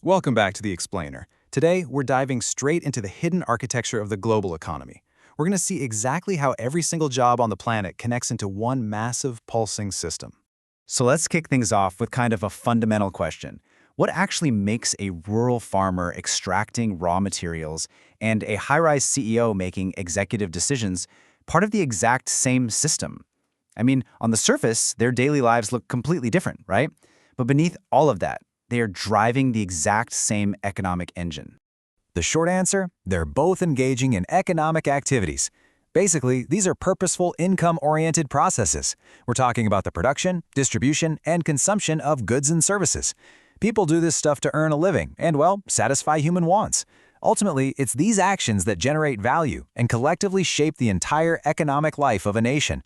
Welcome back to The Explainer. Today, we're diving straight into the hidden architecture of the global economy. We're going to see exactly how every single job on the planet connects into one massive, pulsing system. So let's kick things off with kind of a fundamental question. What actually makes a rural farmer extracting raw materials and a high-rise CEO making executive decisions part of the exact same system? I mean, on the surface, their daily lives look completely different, right? But beneath all of that, they are driving the exact same economic engine. The short answer? They're both engaging in economic activities. Basically, these are purposeful, income-oriented processes. We're talking about the production, distribution, and consumption of goods and services. People do this stuff to earn a living and, well, satisfy human wants. Ultimately, it's these actions that generate value and collectively shape the entire economic life of a nation.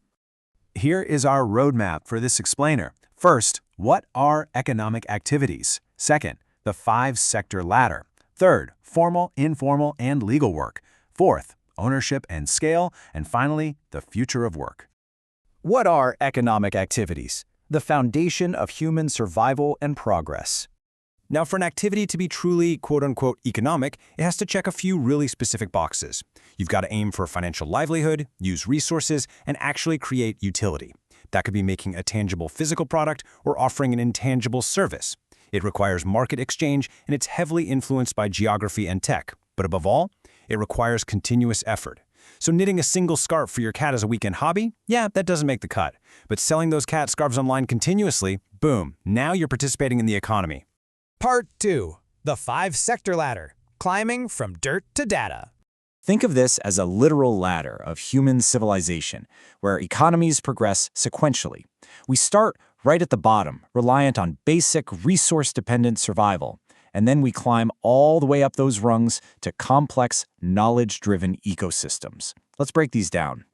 Here is our roadmap for this explainer. First, what are economic activities? Second, the 5-sector ladder. Third, formal, informal, and legal work. Fourth, ownership and scale. And finally, the future of work. What are economic activities? The foundation of human survival and progress. Now, for an activity to be truly quote-unquote economic, it has to check a few really specific boxes. You've got to aim for financial livelihood, use resources, and actually create utility. That could be making a tangible physical product or offering an intangible service. It requires market exchange, and it's heavily influenced by geography and tech. But above all, it requires continuous effort. So knitting a single scarf for your cat as a weekend hobby? Yeah, that doesn't make the cut. But selling those cat scarves online continuously? Boom, now you're participating in the economy. Part 2. The 5-sector ladder. Climbing from dirt to data. Think of this as a literal ladder of human civilization, where economies progress sequentially. We start right at the bottom, reliant on basic resource-dependent survival, and then we climb all the way up those rungs to complex, knowledge-driven ecosystems. Let's break these down.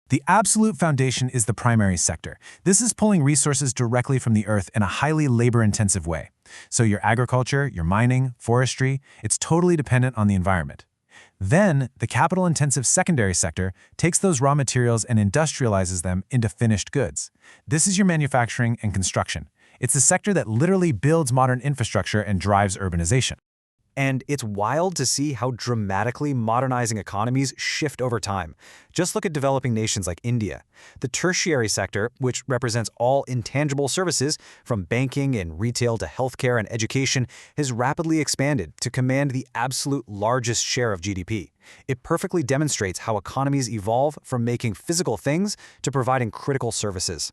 The absolute foundation is the primary sector. This is pulling resources directly from the earth in a highly labor-intensive way. So your agriculture, your mining, forestry, it's totally dependent on the environment. Then, the capital-intensive secondary sector takes those raw materials and industrializes them into finished goods. This is your manufacturing and construction. It's the sector that literally builds modern infrastructure and drives urbanization. And it's wild to see how dramatically modernizing economies shift over time. Just look at developing nations like India. The tertiary sector, which represents all intangible services, from banking and retail to healthcare and education, has rapidly expanded to command the absolute largest share of GDP. It perfectly demonstrates how economies evolve from making physical things to providing critical services.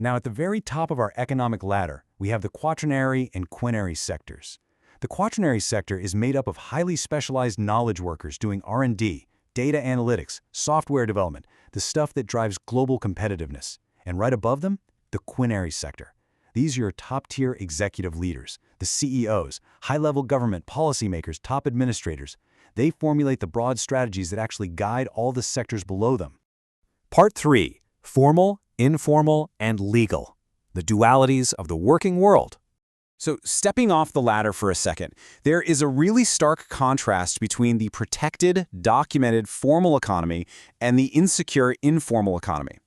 Now, at the very top of our economic ladder, we have the quaternary and quinary sectors. The quaternary sector is made up of highly specialized knowledge workers doing R&D, data analytics, software development, the stuff that drives global competitiveness. And right above them, the quinary sector. These are your top-tier executive leaders, the CEOs, high-level government policymakers, top administrators. They formulate the broad strategies that actually guide all the sectors below them. Part 3. Formal, informal, and legal. The dualities of the working world. So stepping off the ladder for a second, there is a really stark contrast between the protected, documented formal economy and the insecure informal economy.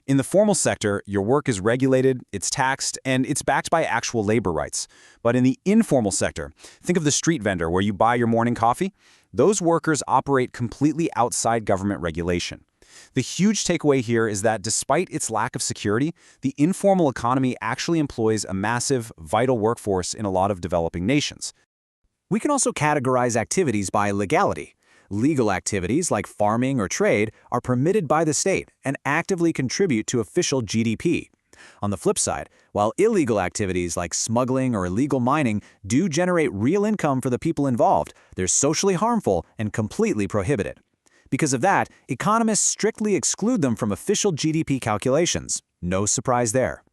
In the formal sector, your work is regulated, it's taxed, and it's backed by actual labor rights. But in the informal sector, think of the street vendor where you buy your morning coffee. Those workers operate completely outside government regulation. The huge takeaway here is that despite its lack of security, the informal economy actually employs a massive, vital workforce in a lot of developing nations. We can also categorize activities by legality. Legal activities like farming or trade are permitted by the state and actively contribute to official GDP. On the flip side, while illegal activities like smuggling or illegal mining do generate real income for the people involved, they're socially harmful and completely prohibited. Because of that, economists strictly exclude them from official GDP calculations. No surprise there.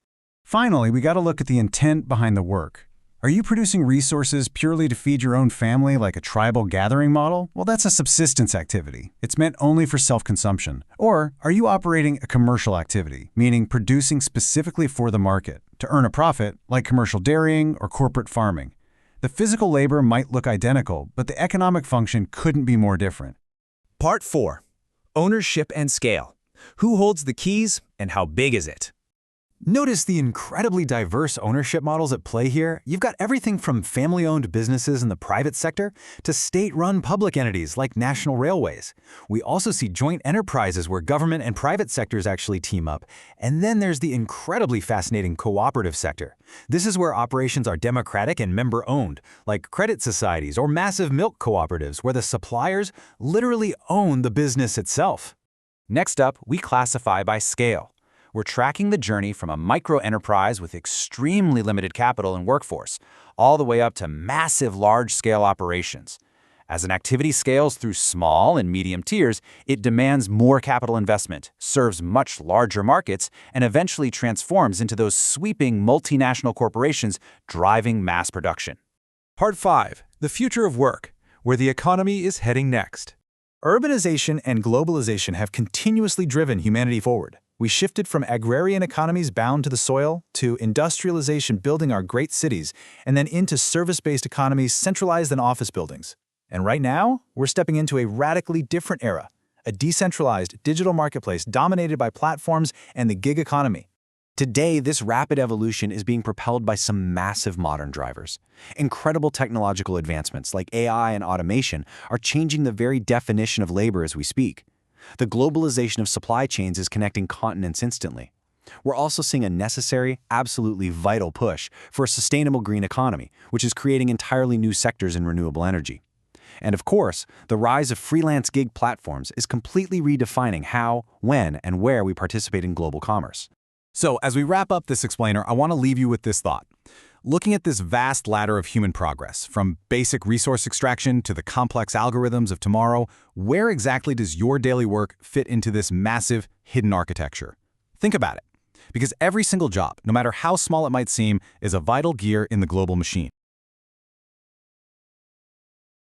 Finally, we got to look at the intent behind the work. Are you producing resources purely to feed your own family like a tribal gathering model? Well, that's a subsistence activity. It's meant only for self-consumption. Or are you operating a commercial activity, meaning producing specifically for the market, to earn a profit, like commercial dairying or corporate farming? The physical labor might look identical, but the economic function couldn't be more different. Part 4. Ownership and scale. Who holds the keys and how big is it? Notice the incredibly diverse ownership models at play here. You've got everything from family-owned businesses in the private sector to state-run public entities like national railways. We also see joint enterprises where government and private sectors actually team up. And then there's the incredibly fascinating cooperative sector. This is where operations are democratic and member-owned, like credit societies or massive milk cooperatives where the suppliers literally own the business itself. Next up, we classify by scale. We're tracking the journey from a micro-enterprise with extremely limited capital and workforce, all the way up to massive large-scale operations. As an activity scales through small and medium tiers, it demands more capital investment, serves much larger markets, and eventually transforms into those sweeping multinational corporations driving mass production. Part 5. The future of work, where the economy is heading next. Urbanization and globalization have continuously driven humanity forward. We shifted from agrarian economies bound to the soil to industrialization building our great cities, and then into service-based economies centralized in office buildings. And right now, we're stepping into a radically different era, a decentralized digital marketplace dominated by platforms and the gig economy. Today, this rapid evolution is being propelled by some massive modern drivers. Incredible technological advancements like AI and automation are changing the very definition of labor as we speak. The globalization of supply chains is connecting continents instantly. We're also seeing a necessary, absolutely vital push for a sustainable green economy, which is creating entirely new sectors in renewable energy. And of course, the rise of freelance gig platforms is completely redefining how, when, and where we participate in global commerce. So, as we wrap up this explainer, I want to leave you with this thought. Looking at this vast ladder of human progress, from basic resource extraction to the complex algorithms of tomorrow, where exactly does your daily work fit into this massive, hidden architecture? Think about it. Because every single job, no matter how small it might seem, is a vital gear in the global machine.